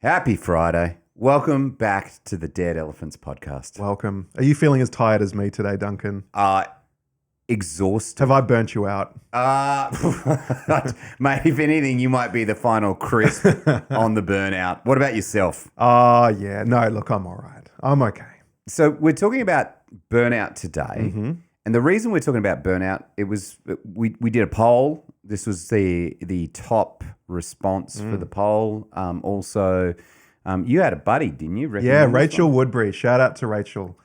Happy Friday. Welcome back to the Dead Elephants podcast. Welcome. Are you feeling as tired as me today, Duncan? Exhausted. Have I burnt you out? Mate, if anything, you might be the final crisp on the burnout. What about yourself? Yeah. No, look, I'm all right. I'm okay. So we're talking about burnout today. Mm-hmm. And the reason we're talking about burnout, we did a poll. This was the top response for the poll. Also, you had a buddy, didn't you? Yeah, Rachel Woodbury. Shout out to Rachel.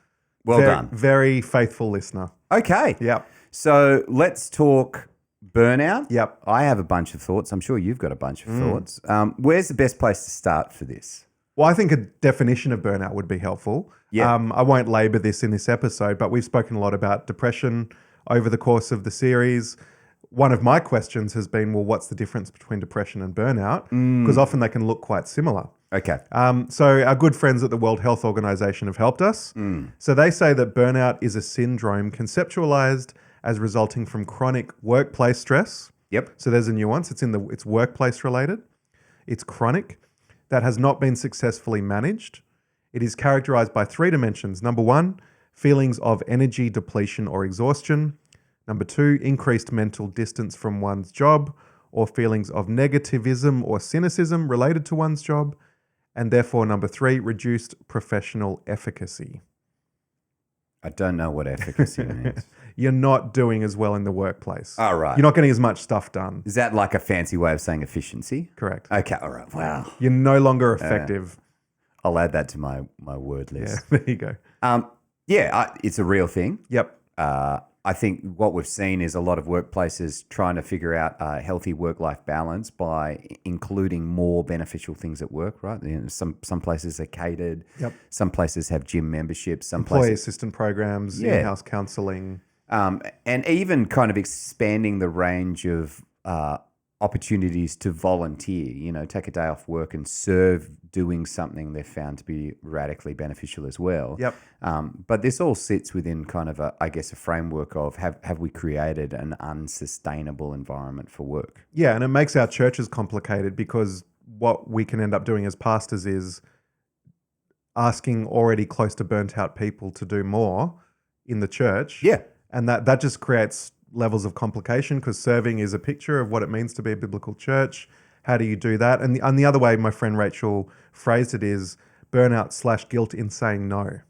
Well done. Very faithful listener. Okay. Yep. So let's talk burnout. Yep. I have a bunch of thoughts. I'm sure you've got a bunch of thoughts. Where's the best place to start for this? Well, I think a definition of burnout would be helpful. Yeah. I won't labour this in this episode, but we've spoken a lot about depression over the course of the series. One of my questions has been, well, what's the difference between depression and burnout? Because often they can look quite similar. Okay. So our good friends at the World Health Organization have helped us. So they say that burnout is a syndrome conceptualized as resulting from chronic workplace stress. Yep. So there's a nuance. It's workplace related. It's chronic, that has not been successfully managed. It is characterized by three dimensions. Number one, feelings of energy depletion or exhaustion. Number two, increased mental distance from one's job or feelings of negativism or cynicism related to one's job. And therefore, number three, reduced professional efficacy. I don't know what efficacy means. You're not doing as well in the workplace. All right. You're not getting as much stuff done. Is that like a fancy way of saying efficiency? Correct. Okay. All right. Wow. You're no longer effective. I'll add that to my word list. Yeah, there you go. It's a real thing. Yep. I think what we've seen is a lot of workplaces trying to figure out a healthy work-life balance by including more beneficial things at work, right? You know, some places are catered. Yep. Some places have gym memberships. Some Employee places, assistant programs, Yeah. in-house counselling. and even kind of expanding the range of opportunities to volunteer, take a day off work and serve doing something they've found to be radically beneficial as well. Yep. But this all sits within kind of a framework of have we created an unsustainable environment for work? Yeah, and it makes our churches complicated because what we can end up doing as pastors is asking already close to burnt out people to do more in the church. Yeah. And that just creates levels of complication because serving is a picture of what it means to be a biblical church. How do you do that? And the other way my friend Rachel phrased it is burnout / guilt in saying no.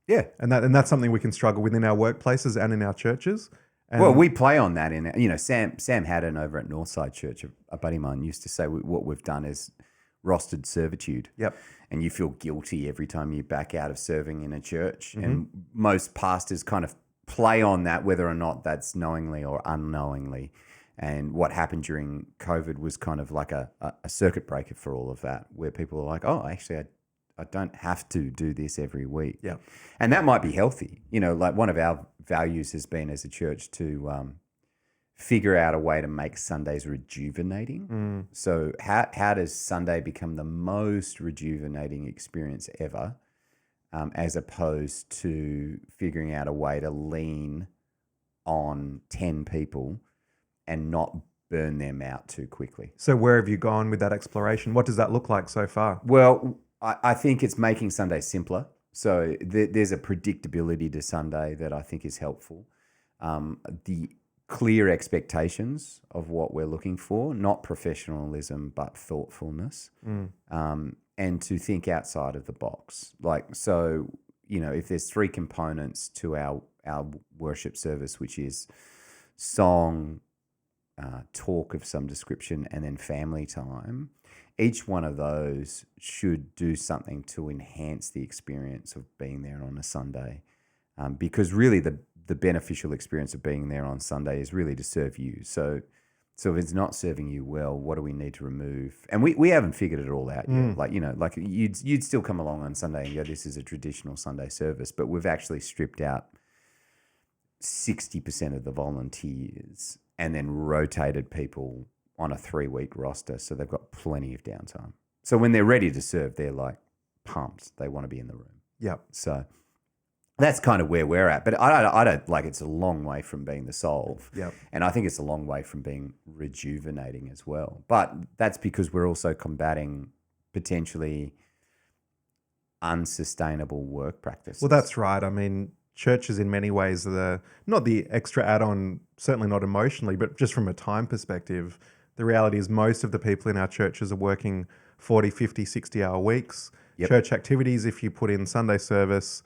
Yeah. And that's something we can struggle with in our workplaces and in our churches. And Well, we play on that Sam Haddon over at Northside Church, a buddy of mine, used to say what we've done is rostered servitude. Yep. And you feel guilty every time you back out of serving in a church. And most pastors kind of play on that, whether or not that's knowingly or unknowingly. And what happened during COVID was kind of like a circuit breaker for all of that, where people are like, oh, actually, I don't have to do this every week. Yeah. And that might be healthy. Like one of our values has been as a church to figure out a way to make Sundays rejuvenating. So how does Sunday become the most rejuvenating experience ever, as opposed to figuring out a way to lean on 10 people and not burn them out too quickly? So where have you gone with that exploration? What does that look like so far? Well, I think it's making Sunday simpler. So there's a predictability to Sunday that I think is helpful. The clear expectations of what we're looking for, not professionalism, but thoughtfulness, and to think outside of the box. If there's three components to our worship service, which is song, talk of some description, and then family time, each one of those should do something to enhance the experience of being there on a Sunday. Because really the beneficial experience of being there on Sunday is really to serve you. So if it's not serving you well, what do we need to remove? And we haven't figured it all out yet. You'd still come along on Sunday and go, this is a traditional Sunday service, but we've actually stripped out 60% of the volunteers and then rotated people on a 3-week roster, so they've got plenty of downtime. So when they're ready to serve, they're like pumped. They want to be in the room. Yep. So that's kind of where we're at. But I don't like, it's a long way from being the solve. Yep. And I think it's a long way from being rejuvenating as well. But that's because we're also combating potentially unsustainable work practices. Well, that's right. I mean, churches in many ways are not the extra add-on, certainly not emotionally, but just from a time perspective, the reality is most of the people in our churches are working 40, 50, 60-hour weeks. Yep. Church activities, if you put in Sunday service,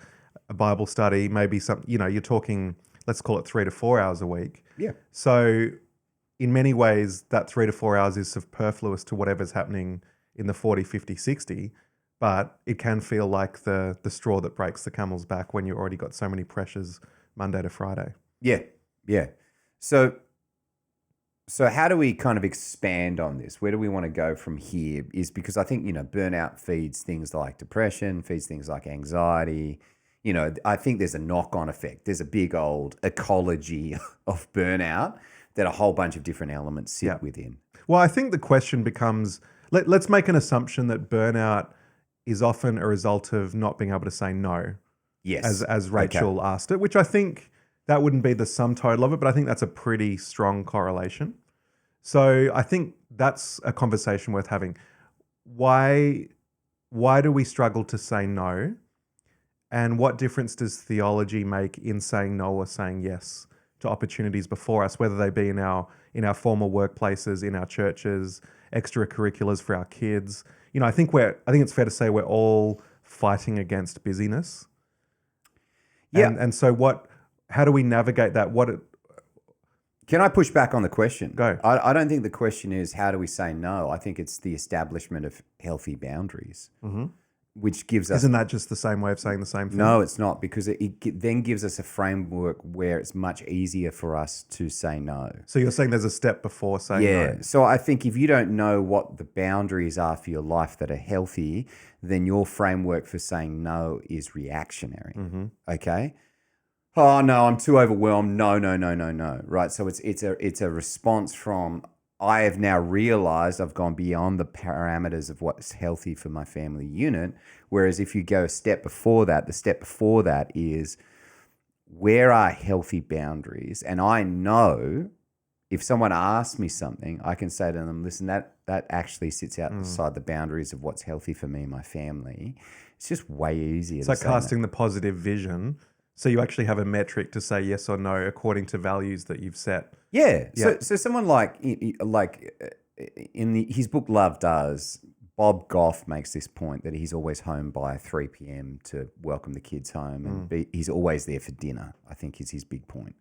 a Bible study, maybe some, you're talking, let's call it 3 to 4 hours a week. Yeah. So in many ways, that 3 to 4 hours is superfluous to whatever's happening in the 40, 50, 60. But it can feel like the straw that breaks the camel's back when you already got so many pressures Monday to Friday. Yeah, yeah. So how do we kind of expand on this? Where do we want to go from here? Is because I think, burnout feeds things like depression, feeds things like anxiety. I think there's a knock-on effect. There's a big old ecology of burnout that a whole bunch of different elements sit within. Well, I think the question becomes, let's make an assumption that burnout is often a result of not being able to say no. Yes. As Rachel asked it, which I think that wouldn't be the sum total of it, but I think that's a pretty strong correlation. So I think that's a conversation worth having. Why do we struggle to say no? And what difference does theology make in saying no or saying yes to opportunities before us, whether they be in our formal workplaces, in our churches, extracurriculars for our kids? I think it's fair to say we're all fighting against busyness. Yeah. And so how do we navigate that? Can I push back on the question? Go. I don't think the question is how do we say no? I think it's the establishment of healthy boundaries, which gives us... Isn't that just the same way of saying the same thing? No, it's not, because it then gives us a framework where it's much easier for us to say no. So you're saying there's a step before saying no? Yeah. So I think if you don't know what the boundaries are for your life that are healthy, then your framework for saying no is reactionary. Okay? Oh, no, I'm too overwhelmed. No. Right? So it's a response from... I have now realized I've gone beyond the parameters of what's healthy for my family unit. Whereas if you go a step before that, the step before that is, where are healthy boundaries? And I know if someone asks me something, I can say to them, listen, that actually sits outside the boundaries of what's healthy for me and my family. It's just way easier. It's like casting the positive vision. So you actually have a metric to say yes or no according to values that you've set. Yeah. So someone like in his book Love Does, Bob Goff makes this point that he's always home by 3 p.m. to welcome the kids home, and he's always there for dinner. I think is his big point,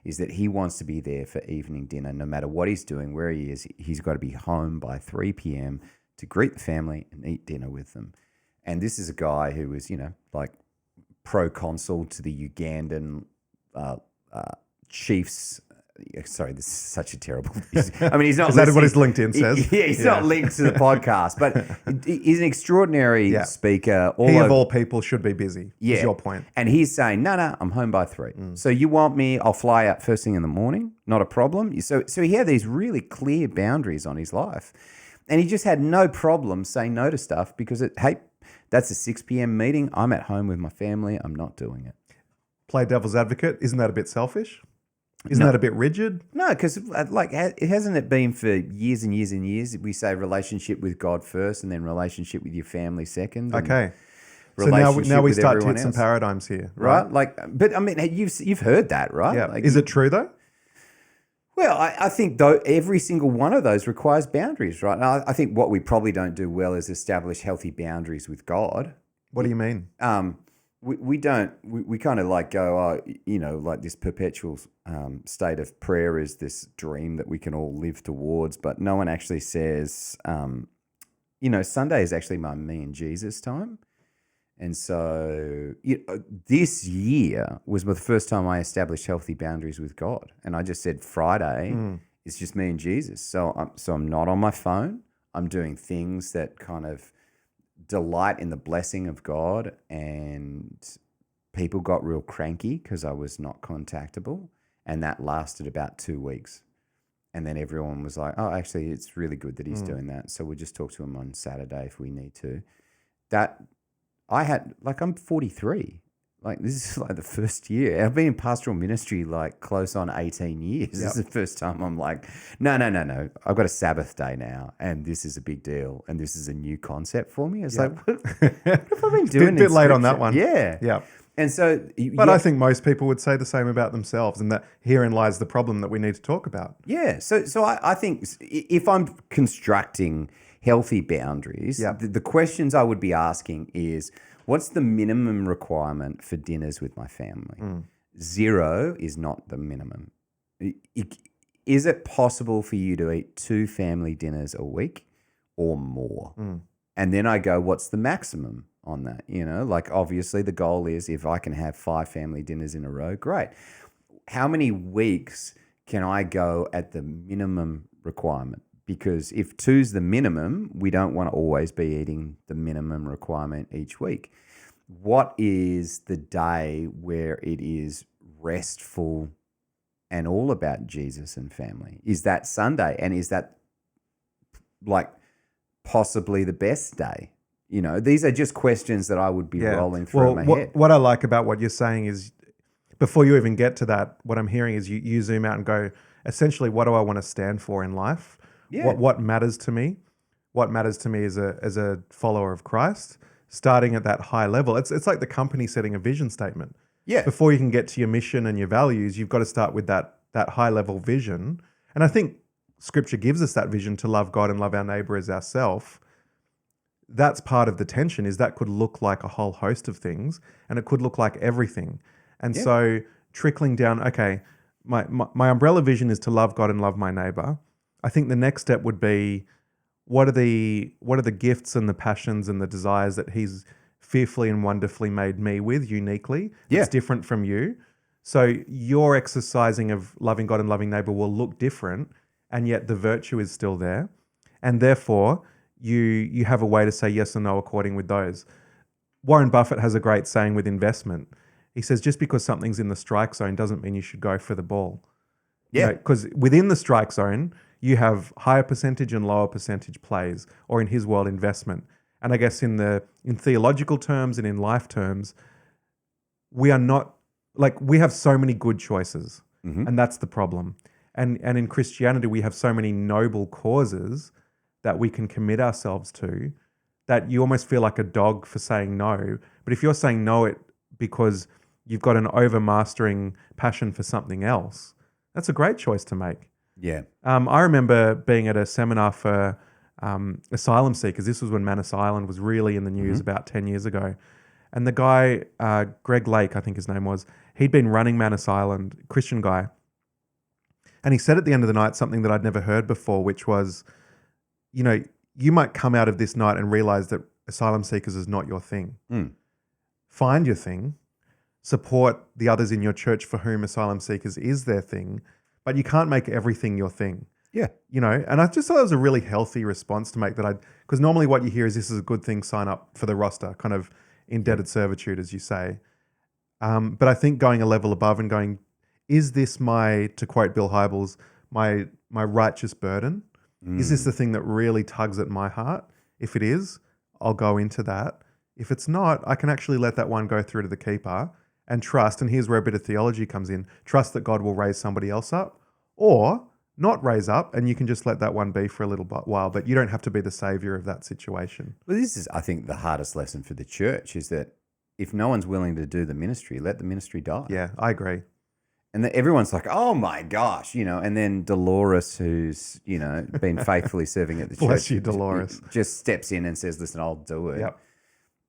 is that he wants to be there for evening dinner no matter what he's doing, where he is. He's got to be home by 3 p.m. to greet the family and eat dinner with them. And this is a guy who was, proconsul to the Ugandan chiefs. Sorry, this is such a terrible... he's not... Is that what his LinkedIn says? He's not linked to the podcast, but he's an extraordinary speaker. All people should be busy, is your point. And he's saying, no, I'm home by 3. So you want me, I'll fly out first thing in the morning, not a problem. So he had these really clear boundaries on his life. And he just had no problem saying no to stuff because, hey, that's a 6 p.m. meeting. I'm at home with my family. I'm not doing it. Play devil's advocate. Isn't that a bit selfish? Isn't that a bit rigid? No, because hasn't it been for years and years and years? We say relationship with God first and then relationship with your family second. Okay. So now we start to hit some paradigms here. Right? But I mean, you've heard that, right? Yeah. Is it true though? Well, I think though every single one of those requires boundaries, right? And I think what we probably don't do well is establish healthy boundaries with God. What do you mean? We don't. We kind of go, like this perpetual state of prayer is this dream that we can all live towards, but no one actually says, Sunday is actually me and Jesus time. And so this year was the first time I established healthy boundaries with God. And I just said Friday is just me and Jesus. So I'm not on my phone. I'm doing things that kind of delight in the blessing of God. And people got real cranky because I was not contactable. And that lasted about 2 weeks. And then everyone was like, oh, actually, it's really good that he's doing that. So we'll just talk to him on Saturday if we need to. I'm 43. Like, this is like the first year. I've been in pastoral ministry like close on 18 years. This is the first time I'm like, no. I've got a Sabbath day now, and this is a big deal, and this is a new concept for me. It's like, what have I been doing? A bit in late on that Scripture? one. Yeah. Yeah. And so, But I think most people would say the same about themselves, and that herein lies the problem that we need to talk about. yeah. So I think if I'm constructing healthy boundaries, the questions I would be asking is, what's the minimum requirement for dinners with my family? 0 is not the minimum. Is it possible for you to eat 2 family dinners a week or more? And then I go, what's the maximum on that? You know, like obviously the goal is if I can have 5 family dinners in a row, great. How many weeks can I go at the minimum requirement? Because if 2's the minimum, we don't want to always be eating the minimum requirement each week. What is the day where it is restful and all about Jesus and family? Is that Sunday? And is that like possibly the best day? You know, these are just questions that I would be rolling through my head. What I like about what you're saying is, before you even get to that, what I'm hearing is you zoom out and go, essentially, what do I want to stand for in life? Yeah. What matters to me? What matters to me as a follower of Christ? Starting at that high level, it's like the company setting a vision statement. Yeah. Before you can get to your mission and your values, you've got to start with that high level vision. And I think Scripture gives us that vision to love God and love our neighbor as ourselves. That's part of the tension, is that could look like a whole host of things, and it could look like everything. And so trickling down, okay, my umbrella vision is to love God and love my neighbor. I think the next step would be, what are the gifts and the passions and the desires that he's fearfully and wonderfully made me with uniquely that's different from you? So your exercising of loving God and loving neighbor will look different, and yet the virtue is still there. And therefore, you have a way to say yes or no according with those. Warren Buffett has a great saying with investment. He says, just because something's in the strike zone doesn't mean you should go for the ball. Yeah. Because within the strike zone, you have higher percentage and lower percentage plays, or in his world, investment. And I guess in theological terms and in life terms, we are not, like, we have so many good choices, and that's the problem. And in Christianity, we have so many noble causes that we can commit ourselves to, that you almost feel like a dog for saying no. But if you're saying no it because you've got an overmastering passion for something else, that's a great choice to make. Yeah. I remember being at a seminar for asylum seekers. This was when Manus Island was really in the news about 10 years ago. And the guy, Greg Lake, I think his name was, he'd been running Manus Island, Christian guy. And he said at the end of the night something that I'd never heard before, which was, you know, you might come out of this night and realize that asylum seekers is not your thing. Find your thing, support the others in your church for whom asylum seekers is their thing, but you can't make everything your thing. Yeah. You know, and I just thought it was a really healthy response to make, that because normally what you hear is this is a good thing, sign up for the roster, kind of indebted servitude, as you say. But I think going a level above and going, is this to quote Bill Hybels, my righteous burden? Is this the thing that really tugs at my heart? If it is, I'll go into that. If it's not, I can actually let that one go through to the keeper and trust. And here's where a bit of theology comes in. Trust that God will raise somebody else up, or not raise up, and you can just let that one be for a little while, but you don't have to be the savior of that situation. Well, this is, I think, the hardest lesson for the church, is that if no one's willing to do the ministry, let the ministry die. Yeah, I agree. And everyone's like, oh my gosh, you know, and then Dolores, who's, you know, been faithfully serving at the church. Bless you, Dolores. Just steps in and says, listen, I'll do it. Yep.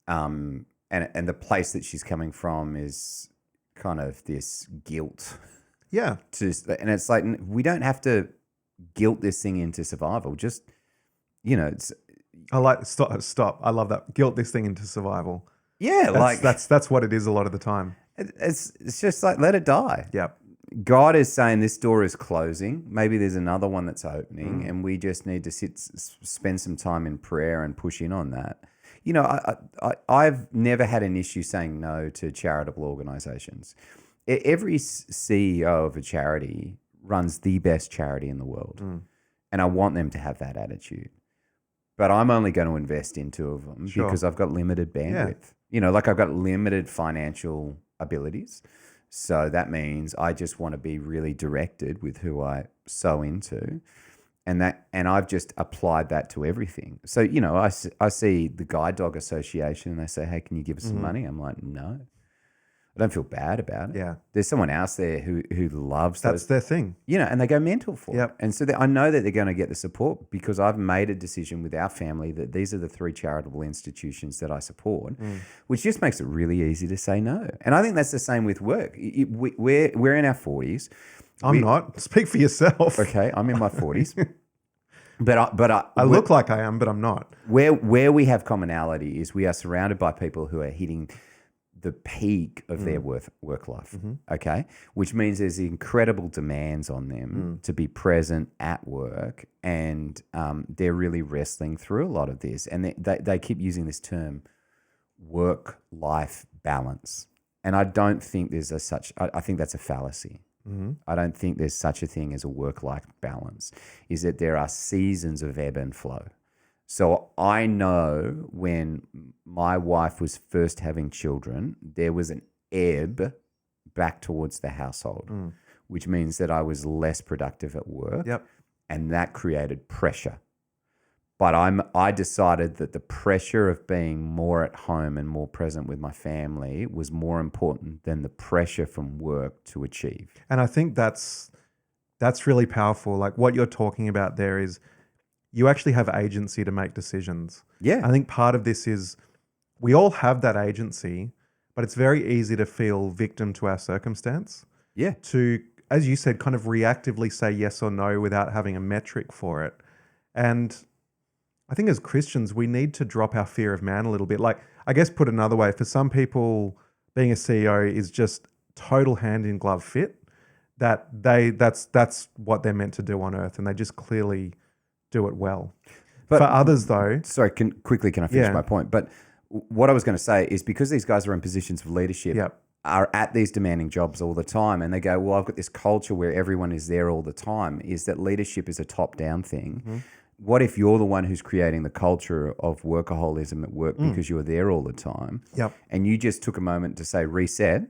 And the place that she's coming from is kind of this guilt. Yeah. And it's like, we don't have to guilt this thing into survival. Just, you know, stop. I love that. Guilt this thing into survival. Yeah. That's what it is a lot of the time. It's just like, let it die. Yep. God is saying this door is closing. Maybe there's another one that's opening, and we just need to spend some time in prayer and push in on that. You know, I've never had an issue saying no to charitable organizations. Every CEO of a charity runs the best charity in the world, and I want them to have that attitude. But I'm only going to invest in 2 of them because I've got limited bandwidth. You know, like I've got limited financial abilities. So that means I just want to be really directed with who I sow into. And I've just applied that to everything. So, I see the Guide Dog Association and they say, hey, can you give us some money? I'm like, no. I don't feel bad about it. Yeah. There's someone else there who loves That's those, their thing. and they go mental for Yep. it. And so I know that they're going to get the support because I've made a decision with our family that these are the 3 charitable institutions that I support, which just makes it really easy to say no. And I think that's the same with work. We're in our 40s. I'm not. Speak for yourself. Okay, I'm in my 40s. I look like I am, but I'm not. Where we have commonality is we are surrounded by people who are hitting the peak of their work life, okay? Which means there's incredible demands on them to be present at work, and they're really wrestling through a lot of this. And they keep using this term, work-life balance. And I don't think there's I think that's a fallacy. I don't think there's such a thing as a work-life balance, is that there are seasons of ebb and flow. So I know when my wife was first having children, there was an ebb back towards the household, which means that I was less productive at work. Yep. And that created pressure. But I decided that the pressure of being more at home and more present with my family was more important than the pressure from work to achieve. And I think that's really powerful. Like what you're talking about there is you actually have agency to make decisions. Yeah. I think part of this is we all have that agency, but it's very easy to feel victim to our circumstance. Yeah. To, as you said, kind of reactively say yes or no without having a metric for it. And I think as Christians, we need to drop our fear of man a little bit. Like, I guess put another way, for some people, being a CEO is just total hand in glove fit. That's what they're meant to do on earth, and they just clearly do it well. But for others, though, sorry, can I finish my point? But what I was going to say is because these guys are in positions of leadership, are at these demanding jobs all the time, and they go, well, I've got this culture where everyone is there all the time, is that leadership is a top-down thing. What if you're the one who's creating the culture of workaholism at work because you're there all the time? And you just took a moment to say, reset,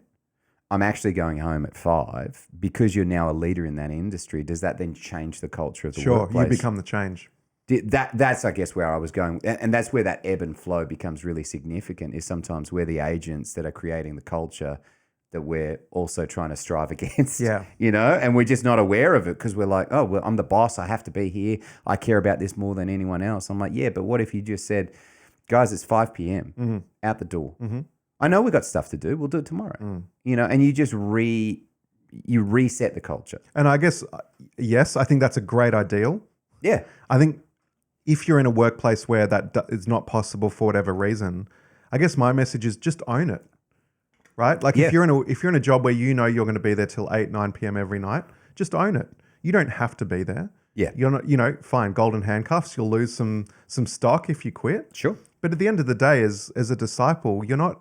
I'm actually going home at 5 because you're now a leader in that industry. Does that then change the culture of the workplace? Sure, you become the change. That's, I guess, where I was going. And that's where that ebb and flow becomes really significant, is sometimes we're the agents that are creating the culture that we're also trying to strive against, and we're just not aware of it because we're like, oh, well, I'm the boss. I have to be here. I care about this more than anyone else. I'm like, yeah, but what if you just said, guys, it's 5 p.m. Out the door. I know we've got stuff to do. We'll do it tomorrow, and you just reset the culture. And I guess, yes, I think that's a great ideal. Yeah. I think if you're in a workplace where that is not possible for whatever reason, I guess my message is just own it. Right? Like if you're in a job where you're going to be there till 8, 9 p.m. every night, just own it. You don't have to be there. Yeah. You're not, fine, golden handcuffs, you'll lose some stock if you quit. Sure. But at the end of the day, as a disciple, you're not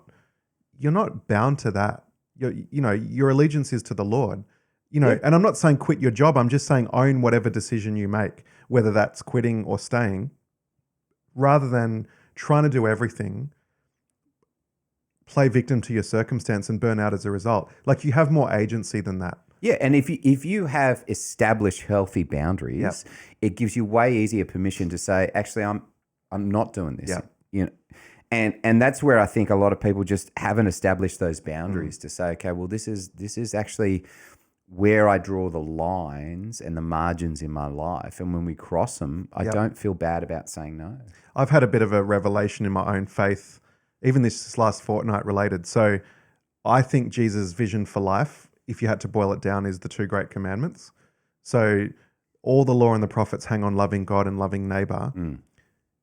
bound to that. Your allegiance is to the Lord. And I'm not saying quit your job, I'm just saying own whatever decision you make, whether that's quitting or staying, rather than trying to do everything, play victim to your circumstance and burn out as a result. Like, you have more agency than that. Yeah, and if you have established healthy boundaries, it gives you way easier permission to say, actually, I'm not doing this. And that's where I think a lot of people just haven't established those boundaries to say, okay, well, this is actually where I draw the lines and the margins in my life. And when we cross them, I don't feel bad about saying no. I've had a bit of a revelation in my own faith, even this last fortnight related. So I think Jesus' vision for life, if you had to boil it down, is the 2 great commandments. So all the law and the prophets hang on loving God and loving neighbor.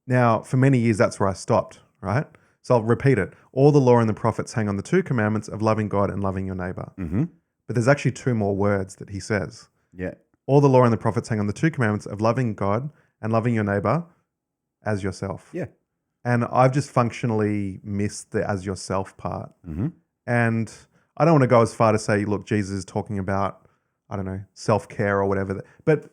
Now, for many years, that's where I stopped, right? So I'll repeat it. All the law and the prophets hang on the 2 commandments of loving God and loving your neighbor. But there's actually 2 more words that he says. Yeah. All the law and the prophets hang on the 2 commandments of loving God and loving your neighbor as yourself. Yeah. And I've just functionally missed the as yourself part. And I don't want to go as far to say, look, Jesus is talking about, I don't know, self-care or whatever. But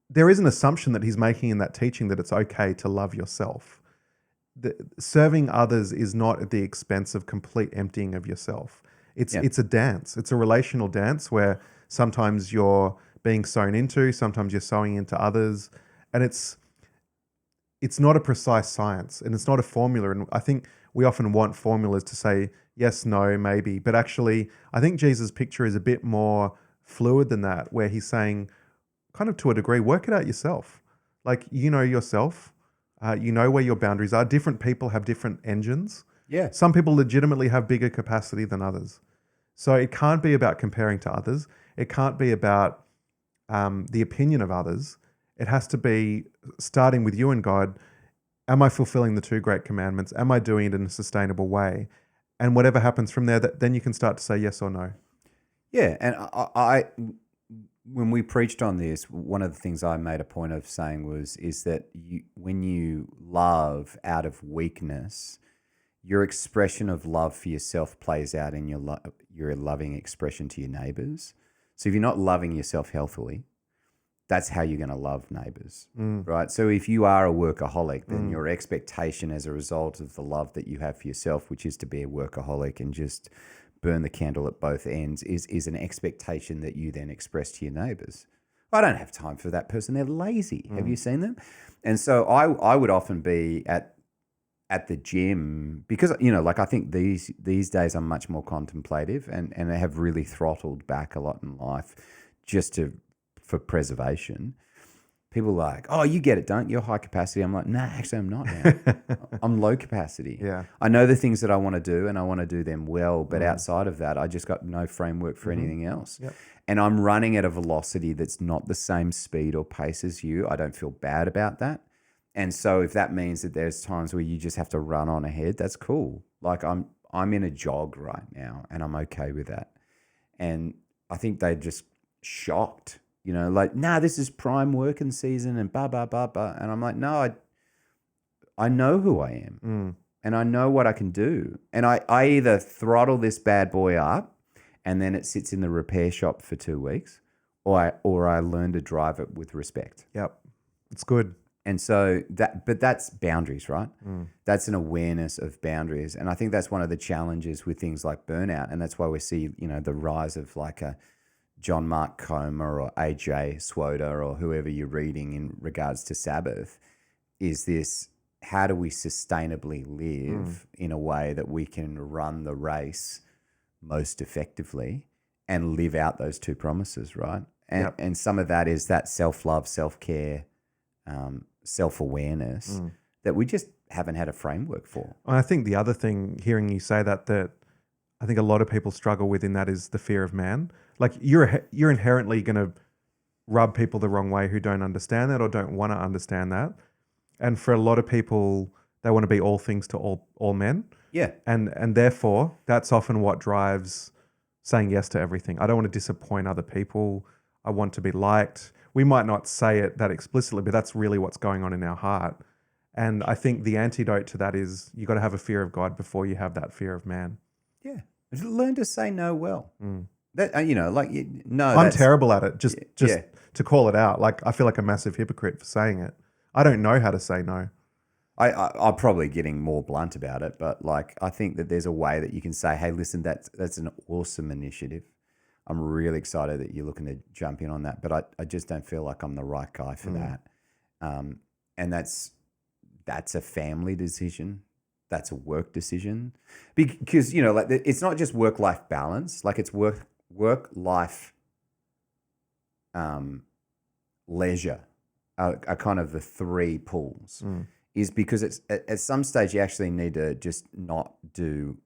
there is an assumption that he's making in that teaching that it's okay to love yourself. Serving others is not at the expense of complete emptying of yourself. It's Yeah. it's a dance. It's a relational dance where sometimes you're being sown into, sometimes you're sowing into others, and it's not a precise science and it's not a formula. And I think we often want formulas to say yes, no, maybe, but actually, I think Jesus' picture is a bit more fluid than that, where he's saying, kind of to a degree, work it out yourself. Like you know yourself, you know where your boundaries are. Different people have different engines. Yeah. Some people legitimately have bigger capacity than others. So it can't be about comparing to others. It can't be about the opinion of others. It has to be starting with you and God. Am I fulfilling the two great commandments? Am I doing it in a sustainable way? And whatever happens from there, then you can start to say yes or no. Yeah. And I when we preached on this, one of the things I made a point of saying is that when you love out of weakness, your expression of love for yourself plays out in your loving expression to your neighbors. So if you're not loving yourself healthily, that's how you're going to love neighbors, right? So if you are a workaholic, then your expectation as a result of the love that you have for yourself, which is to be a workaholic and just burn the candle at both ends, is an expectation that you then express to your neighbors. I don't have time for that person. They're lazy. Have you seen them? And so I would often be at the gym because, like I think these days I'm much more contemplative and I have really throttled back a lot in life just for preservation. People are like, oh, you get it, don't you? You're high capacity. I'm like, nah, actually I'm not now. I'm low capacity. Yeah. I know the things that I want to do and I want to do them well, but outside of that, I just got no framework for anything else. Yep. And I'm running at a velocity that's not the same speed or pace as you. I don't feel bad about that. And so if that means that there's times where you just have to run on ahead, that's cool. Like I'm in a jog right now and I'm okay with that. And I think they're just shocked, like, nah, this is prime working season and blah, blah, blah, blah. And I'm like, no, I know who I am and I know what I can do. And I either throttle this bad boy up and then it sits in the repair shop for 2 weeks or I learn to drive it with respect. Yep. It's good. And so but that's boundaries, right? That's an awareness of boundaries. And I think that's one of the challenges with things like burnout. And that's why we see, the rise of like a John Mark Comer or AJ Swoder or whoever you're reading in regards to Sabbath is this, how do we sustainably live in a way that we can run the race most effectively and live out those two promises, right? And some of that is that self-love, self-care, self-awareness that we just haven't had a framework for. I think the other thing, hearing you say that I think a lot of people struggle with in that is the fear of man. Like you're inherently going to rub people the wrong way who don't understand that or don't want to understand that. And for a lot of people, they want to be all things to all men. Yeah. And therefore, that's often what drives saying yes to everything. I don't want to disappoint other people. I want to be liked. We might not say it that explicitly, but that's really what's going on in our heart. And I think the antidote to that is you got to have a fear of God before you have that fear of man. Yeah. Learn to say no well. That no. I'm terrible at it. Just to call it out. Like I feel like a massive hypocrite for saying it. I don't know how to say no. I'm probably getting more blunt about it, but like I think that there's a way that you can say, "Hey, listen, that's an awesome initiative. I'm really excited that you're looking to jump in on that, but I just don't feel like I'm the right guy for that." And that's a family decision. That's a work decision, because like it's not just work-life balance. Like it's work-life leisure are kind of the three pulls. Is because it's at some stage you actually need to just not do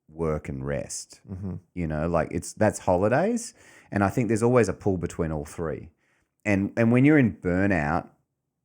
work and rest. Like that's holidays, and I think there's always a pull between all three. And when you're in burnout,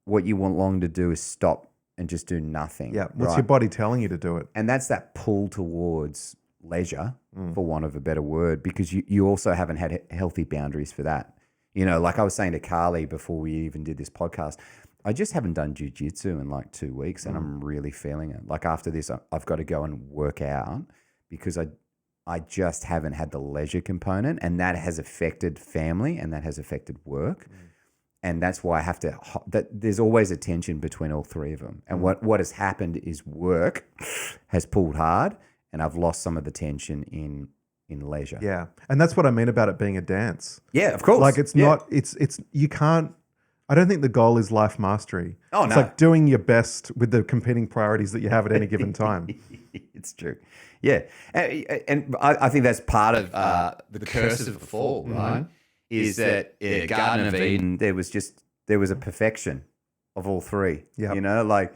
what you want long to do is stop and just do nothing. Yeah. What's your body telling you to do it? And that's that pull towards leisure, for want of a better word, because you also haven't had healthy boundaries for that. Like I was saying to Carly before we even did this podcast, I just haven't done jiu-jitsu in like 2 weeks and I'm really feeling it. Like after this, I've got to go and work out because I just haven't had the leisure component, and that has affected family and that has affected work. And that's why I have to, there's always a tension between all three of them. And what has happened is work has pulled hard and I've lost some of the tension in in leisure. Yeah. And that's what I mean about it being a dance. Yeah, of course. Like it's Yeah. not, it's, you can't, I don't think the goal is life mastery. Oh, it's no. like doing your best with the competing priorities that you have at any given time. It's true. Yeah. And I think that's part of the curse of the fall, right? Is that Garden of Eden, there was a perfection of all three. Yep. You know, like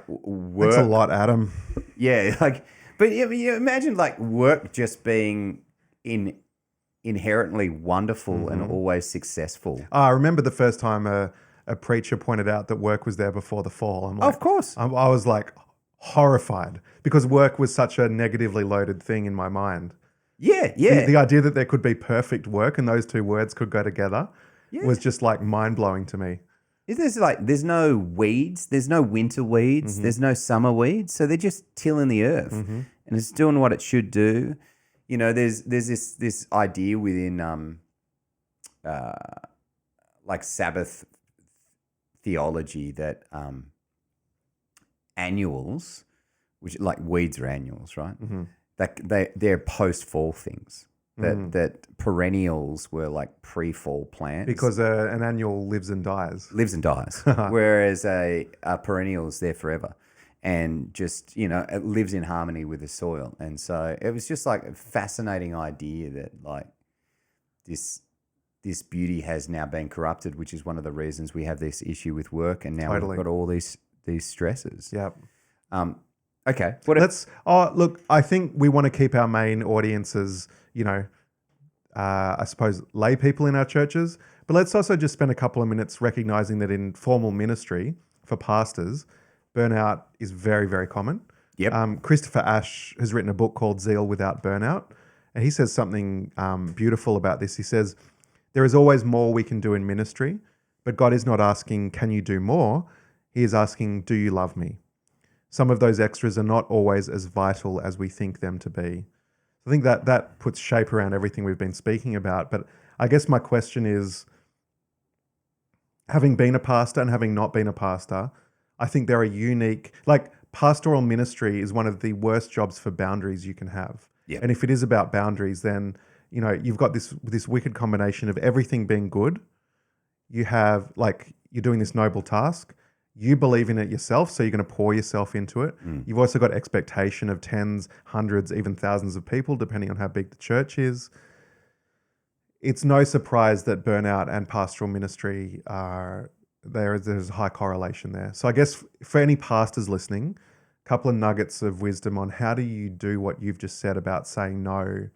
work. Thanks a lot, Adam. Yeah, but you imagine like work just being inherently wonderful and always successful. I remember the first time a preacher pointed out that work was there before the fall. I'm like, Of course. I was like horrified because work was such a negatively loaded thing in my mind. Yeah, yeah. The idea that there could be perfect work and those two words could go together was just like mind blowing to me. There's no weeds, there's no winter weeds, there's no summer weeds, so they're just tilling the earth and it's doing what it should do. You know, there's this idea within like Sabbath theology that annuals, which like weeds are annuals, right? They're post-fall things. That perennials were like pre-fall plants. Because an annual lives and dies. Whereas a perennial is there forever and just, you know, it lives in harmony with the soil. And so it was just like a fascinating idea that like this beauty has now been corrupted, which is one of the reasons we have this issue with work. And now we've got all these stresses. Yep. Okay. Look, I think we want to keep our main audiences, you know, I suppose lay people in our churches, but let's also just spend a couple of minutes recognizing that in formal ministry for pastors, burnout is very, very common. Yep. Christopher Ash has written a book called Zeal Without Burnout, and he says something beautiful about this. He says, there is always more we can do in ministry, but God is not asking, can you do more? He is asking, do you love me? Some of those extras are not always as vital as we think them to be. I think that puts shape around everything we've been speaking about. But I guess my question is, having been a pastor and having not been a pastor, I think there are unique, like pastoral ministry is one of the worst jobs for boundaries you can have. Yep. And if it is about boundaries, then, you know, you've got this wicked combination of everything being good. You have, like, you're doing this noble task. You believe in it yourself, so you're going to pour yourself into it. You've also got expectation of tens, hundreds, even thousands of people, depending on how big the church is. It's no surprise that burnout and pastoral ministry there's a high correlation there. So I guess for any pastors listening, a couple of nuggets of wisdom on how do you do what you've just said about saying no,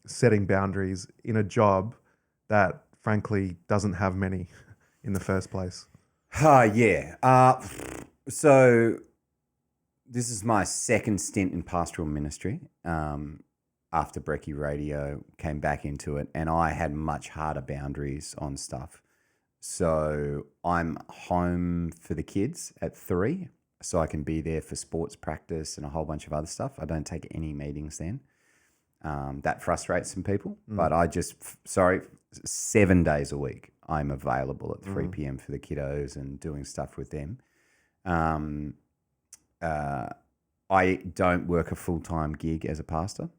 setting boundaries in a job that frankly doesn't have many in the first place. Yeah. So this is my second stint in pastoral ministry. After Brekkie Radio, came back into it, and I had much harder boundaries on stuff. So I'm home for the kids at 3, so I can be there for sports practice and a whole bunch of other stuff. I don't take any meetings then. That frustrates some people, but I just, 7 days a week, I'm available at 3 p.m. for the kiddos and doing stuff with them. I don't work a full-time gig as a pastor.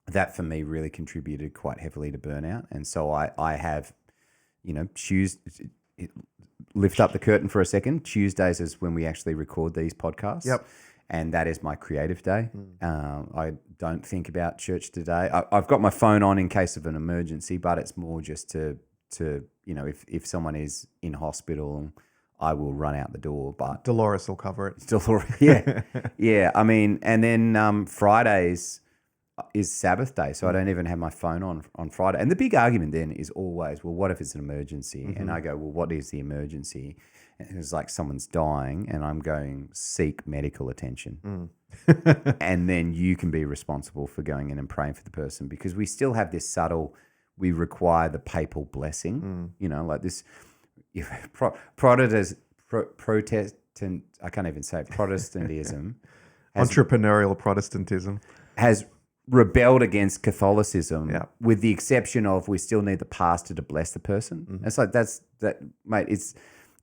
That for me really contributed quite heavily to burnout. And so I have, you know, lift up the curtain for a second. Tuesdays is when we actually record these podcasts. Yep. And that is my creative day. I don't think about church today. I've got my phone on in case of an emergency, but it's more just to you know, if someone is in hospital, I will run out the door. But Dolores will cover it. Yeah. Yeah. I mean, and then Fridays is Sabbath day, so I don't even have my phone on Friday. And the big argument then is always, well, what if it's an emergency? And I go, well, what is the emergency? And it's like someone's dying, and I'm going, seek medical attention. And then you can be responsible for going in and praying for the person, because we still have this subtle, we require the papal blessing, you know, like this Protestant, I can't even say it, Protestantism. Entrepreneurial Protestantism has rebelled against Catholicism, with the exception of we still need the pastor to bless the person. It's like mate, it's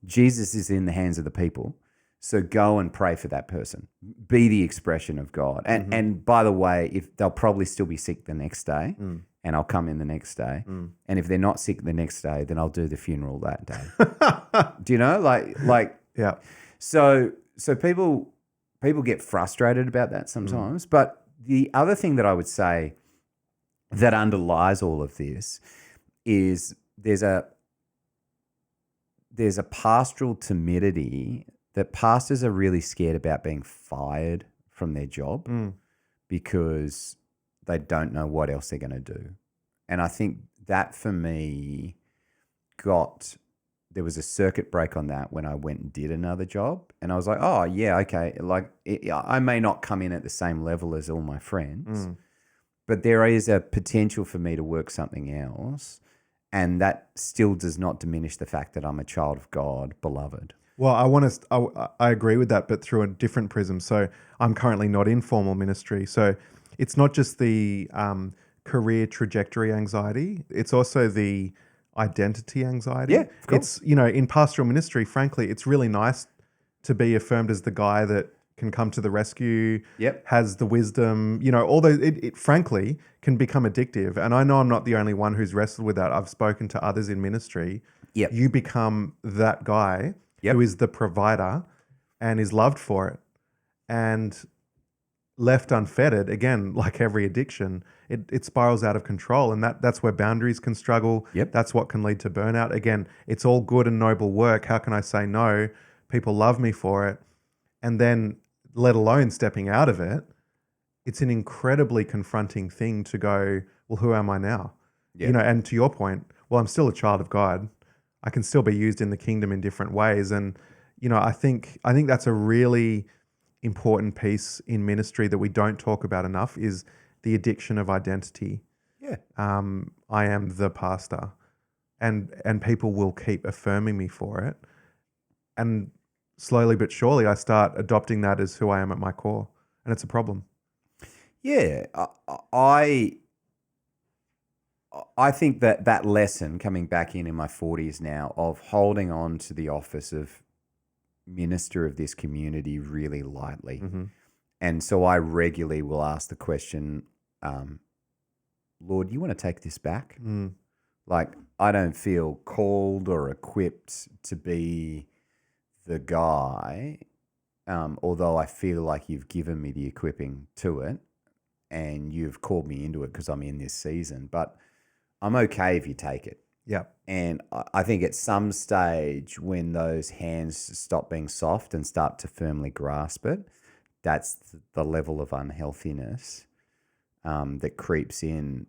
Jesus is in the hands of the people. So go and pray for that person. Be the expression of God. And by the way, if they'll probably still be sick the next day, and I'll come in the next day. And if they're not sick the next day, then I'll do the funeral that day. Do you know? Like Yeah. So people get frustrated about that sometimes. But the other thing that I would say that underlies all of this is there's a pastoral timidity that pastors are really scared about being fired from their job because they don't know what else they're going to do. And I think that for me there was a circuit break on that when I went and did another job. And I was like, oh, yeah, okay. Like I may not come in at the same level as all my friends, but there is a potential for me to work something else. And that still does not diminish the fact that I'm a child of God, beloved. Well, I agree with that, but through a different prism. So I'm currently not in formal ministry. So it's not just the career trajectory anxiety. It's also the identity anxiety. Yeah, of course. It's, in pastoral ministry, frankly, it's really nice to be affirmed as the guy that can come to the rescue, has the wisdom, all those, it frankly can become addictive. And I know I'm not the only one who's wrestled with that. I've spoken to others in ministry. You become that guy who is the provider and is loved for it. And left unfettered, again, like every addiction, it spirals out of control. And that's where boundaries can struggle. That's what can lead to burnout. Again, it's all good and noble work. How can I say no? People love me for it. And then, let alone stepping out of it, it's an incredibly confronting thing to go, well, who am I now? And to your point, well, I'm still a child of God. I can still be used in the kingdom in different ways. And, I think that's a really important piece in ministry that we don't talk about enough is the addiction of identity. I am the pastor, and people will keep affirming me for it. And slowly but surely, I start adopting that as who I am at my core, and it's a problem. Yeah, I think that lesson coming back in my 40s now of holding on to the office of minister of this community really lightly. And so I regularly will ask the question, Lord, you want to take this back? Like, I don't feel called or equipped to be the guy, although I feel like you've given me the equipping to it and you've called me into it because I'm in this season, but I'm okay if you take it. And I think at some stage when those hands stop being soft and start to firmly grasp it, that's the level of unhealthiness that creeps in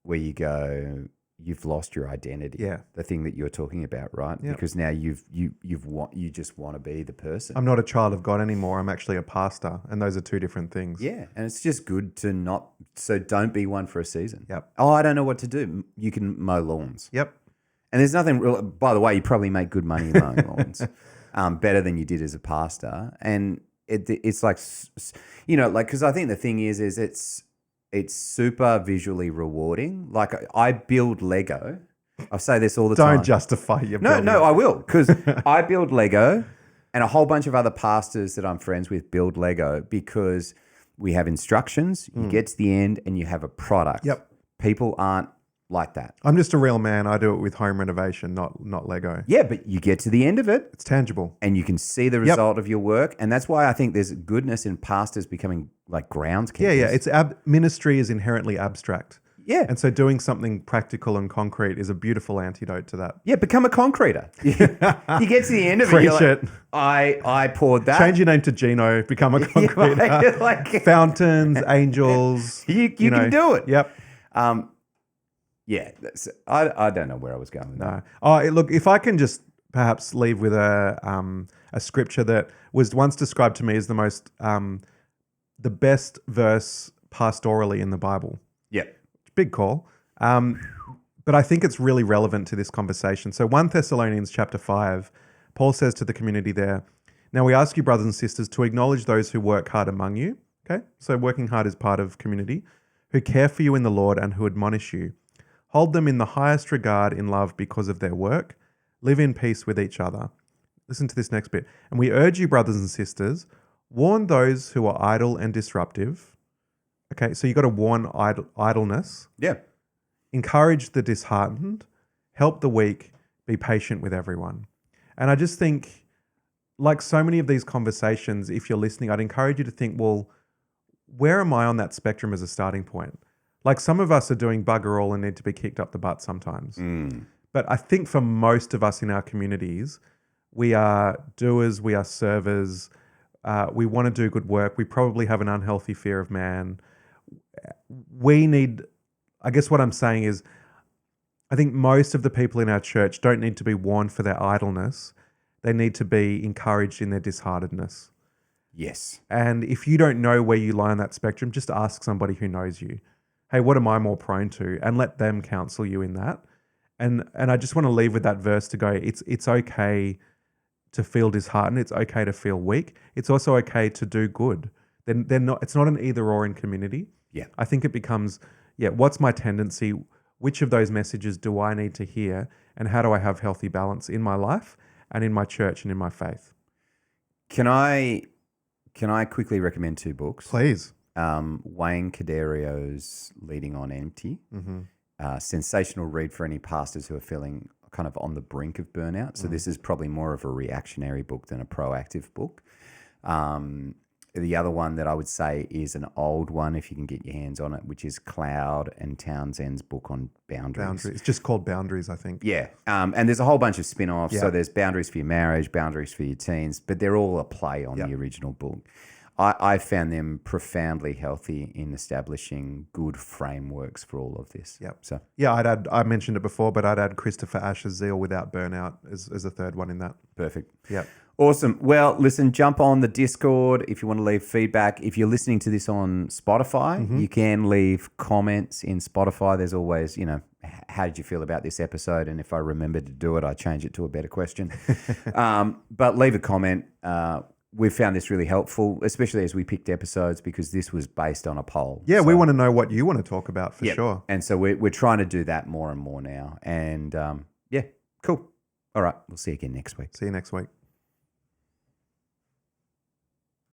where you go, you've lost your identity. The thing that you're talking about, right? Because now you just want to be the person. I'm not a child of God anymore. I'm actually a pastor, and those are two different things. And it's just good to not. So don't be one for a season. Oh, I don't know what to do. You can mow lawns. And there's nothing real. By the way, you probably make good money mowing lawns, better than you did as a pastor. And it's like, because I think the thing is it's super visually rewarding. Like I build Lego. I say this all the time. Don't justify your No, I will, because I build Lego and a whole bunch of other pastors that I'm friends with build Lego because we have instructions, you get to the end and you have a product. People aren't like that. I'm just a real man. I do it with home renovation, not Lego. Yeah, but you get to the end of it. It's tangible. And you can see the result of your work. And that's why I think there's goodness in pastors becoming like groundskeepers. It's ministry is inherently abstract. Yeah. And so doing something practical and concrete is a beautiful antidote to that. Yeah, become a concreter. You get to the end of it, you're like, I poured that. Change your name to Gino, become a concreter. Like, fountains, angels. You can do it. Yeah, I don't know where I was going with that. Look, if I can just perhaps leave with a scripture that was once described to me as the best verse pastorally in the Bible. Big call. But I think it's really relevant to this conversation. So 1 Thessalonians chapter 5, Paul says to the community there, now we ask you, brothers and sisters, to acknowledge those who work hard among you. Okay, so working hard is part of community, who care for you in the Lord and who admonish you. Hold them in the highest regard in love because of their work. Live in peace with each other. listen to this next bit. And we urge you, brothers and sisters, warn those who are idle and disruptive. Okay, so you got to warn idleness. Yeah. Encourage the disheartened, help the weak, be patient with everyone. And I just think, like so many of these conversations, if you're listening, I'd encourage you to think, well, where am I on that spectrum as a starting point? Like some of us are doing bugger all and need to be kicked up the butt sometimes. But I think for most of us in our communities, we are doers, we are servers, we want to do good work. We probably have an unhealthy fear of man. I guess what I'm saying is, I think most of the people in our church don't need to be warned for their idleness. They need to be encouraged in their disheartedness. Yes. And if you don't know where you lie on that spectrum, just ask somebody who knows you. Hey, what am I more prone to? And let them counsel you in that. And I just want to leave with that verse to go, it's okay to feel disheartened. It's okay to feel weak. It's also okay to do good. It's not an either or in community. Yeah. I think it becomes, what's my tendency? Which of those messages do I need to hear? And how do I have healthy balance in my life and in my church and in my faith? Can I quickly recommend 2 books? Please. Wayne Caderio's Leading on Empty. Sensational read for any pastors who are feeling kind of on the brink of burnout. So this is probably more of a reactionary book than a proactive book. The other one that I would say is an old one, if you can get your hands on it, which is Cloud and Townsend's book on boundaries. It's just called Boundaries, I think. Yeah. And there's a whole bunch of spin-offs. Yeah. So there's Boundaries for your marriage, Boundaries for your teens, but they're all a play on the original book. I found them profoundly healthy in establishing good frameworks for all of this. Yep. So Yeah, I mentioned it before, but I'd add Christopher Asher's Zeal Without Burnout as a third one in that. perfect. Yep. Awesome. Well, listen, jump on the Discord if you want to leave feedback. If you're listening to this on Spotify, you can leave comments in Spotify. There's always, how did you feel about this episode? And if I remember to do it, I change it to a better question. But leave a comment. We've found this really helpful, especially as we picked episodes, because this was based on a poll. Yeah, we want to know what you want to talk about for sure. And so we're trying to do that more and more now. And cool. All right. We'll see you again next week. See you next week.